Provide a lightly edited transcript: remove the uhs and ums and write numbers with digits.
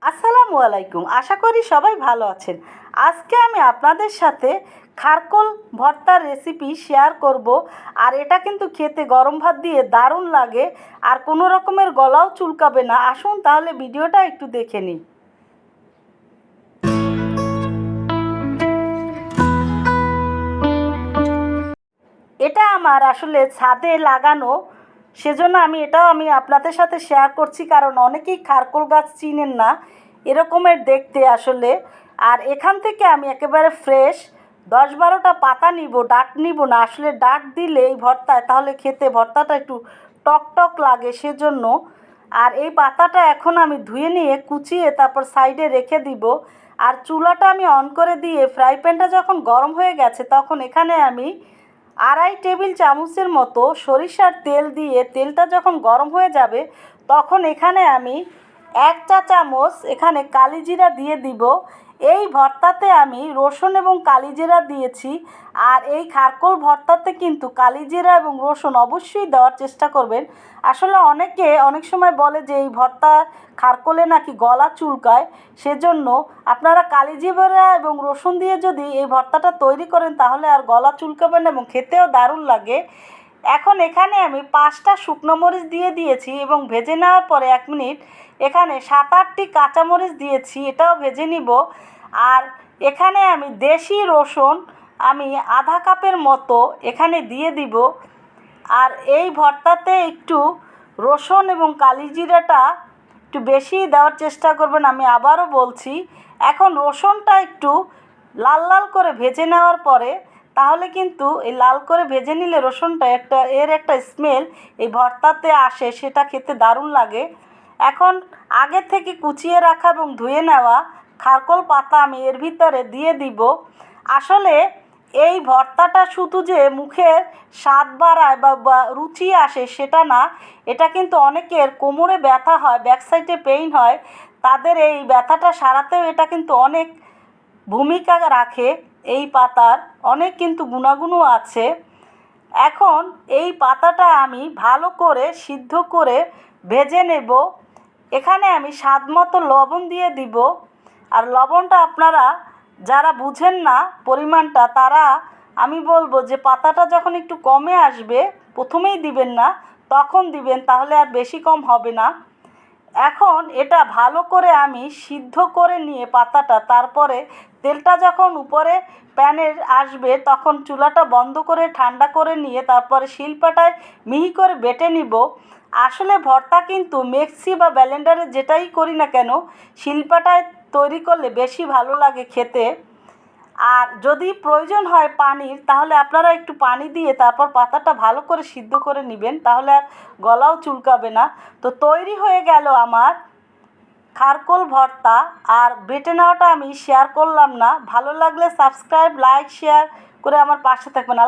আসসালামু আলাইকুম। আশা করি সবাই ভালো আছেন। আজকে আমি আপনাদের সাথে খারকোল ভর্তার রেসিপি শেয়ার করব। আর এটা কিন্তু খেতে গরম ভাত দিয়ে দারুণ লাগে, আর কোনো রকমের গলাও চুলকাবে না। আসুন তাহলে ভিডিওটা একটু দেখে নিই। এটা আমার আসলে ছাদে লাগানো, সেজন্য আমি আপনাদের সাথে শেয়ার করছি, কারণ অনেকেই খারকোল গাছ চিনেন না এরকমের দেখতে আসলে। আর এখান থেকে আমি একেবারে ফ্রেশ 10-12টা পাতা নিব, ডাঁট নিব না। আসলে ডাঁট দিলে এই ভর্তায় তাহলে খেতে ভর্তাটা একটু টক টক লাগে, সেজন্য। আর এই পাতাটা এখন আমি ধুয়ে নিয়ে কুচিয়ে তারপর সাইডে রেখে দিব। আর চুলাটা আমি অন করে দিয়ে ফ্রাই প্যানটা যখন গরম হয়ে গেছে তখন এখানে আমি 2.5 টেবিল চামচের মতো সরিষার তেল দিয়ে, তেলটা যখন গরম হয়ে যাবে তখন এখানে আমি 1 চা চামচ এখানে কালিজিরা দিয়ে দিব। এই ভর্তাতে আমি রসুন এবং কালিজিরা দিয়েছি। আর এই খারকোল ভর্তাতে কিন্তু কালিজিরা এবং রসুন অবশ্যই দেওয়ার চেষ্টা করবেন। আসলে অনেকে অনেক সময় বলে যে এই ভর্তা খারকোলে নাকি গলা চুলকায়, সেজন্য আপনারা কালিজিরা এবং রসুন দিয়ে যদি এই ভর্তাটা তৈরি করেন তাহলে আর গলা চুলকাবে না এবং খেতেও দারুণ লাগে। এখন এখানে আমি 5টা শুকনো মরিচ দিয়ে দিয়েছি এবং ভেজে নেওয়ার পরে 1 মিনিট এখানে 7-8টি কাঁচামরিচ দিয়েছি, এটাও ভেজে নিব। আর এখানে আমি দেশি রসুন আমি আধা কাপের মতো এখানে দিয়ে দিব। আর এই ভর্তাতে একটু রসুন এবং কালিজিরাটা একটু বেশি দেওয়ার চেষ্টা করবেন, আমি আবারও বলছি। এখন রসুনটা একটু লাল লাল করে ভেজে নেওয়ার পরে, তাহলে কিন্তু এই লাল করে ভেজে নিলে রসুনটা একটা স্মেল এই ভর্তাতে আসে, সেটা খেতে দারুণ লাগে। এখন আগে থেকে কুচিয়ে রাখা এবং ধুয়ে নেওয়া খারকোল পাতা আমি এর ভিতরে দিয়ে দিব। আসলে এই ভর্তাটা শুধু যে মুখের স্বাদ বাড়ায় বা রুচি আসে সেটা না, এটা কিন্তু অনেকের কোমরে ব্যথা হয়, ব্যাক সাইডে পেইন হয়, তাদের এই ব্যথাটা সারাতেও এটা কিন্তু অনেক ভূমিকা রাখে। এই পাতার অনেক কিন্তু গুণাগুণও আছে। এখন এই পাতাটা আমি ভালো করে সিদ্ধ করে ভেজে নেব। এখানে আমি স্বাদ মতো লবণ দিয়ে দিব। আর লবণটা আপনারা যারা বুঝেন না পরিমাণটা, তারা আমি বলবো যে পাতাটা যখন একটু কমে আসবে প্রথমেই দিবেন না, তখন দিবেন, তাহলে আর বেশি কম হবে না। এখন এটা ভালো করে আমি সিদ্ধ করে নিয়ে পাতাটা, তারপরে তেলটা যখন উপরে প্যানের আসবে তখন চুলাটা বন্ধ করে ঠান্ডা করে নিয়ে তারপরে শিলপাটায় মিহি করে বেটে নিব। আসলে ভর্তা কিন্তু মিক্সি বা ব্লেন্ডারে যেটাই করি না কেন, শিলপাটায় তৈরি করলে বেশি ভালো লাগে খেতে। আর যদি প্রয়োজন হয় পানির, তাহলে আপনারা একটু পানি দিয়ে তারপর পাতাটা ভালো করে সিদ্ধ করে নেবেন, তাহলে আর গলাও চুলকাবে না। তো তৈরি হয়ে গেল আমার খারকোল ভর্তা। আর বেটে নেওয়াটা আমি শেয়ার করলাম না, ভালো লাগলে সাবস্ক্রাইব, লাইক, শেয়ার করে আমার পাশে থাকবেন।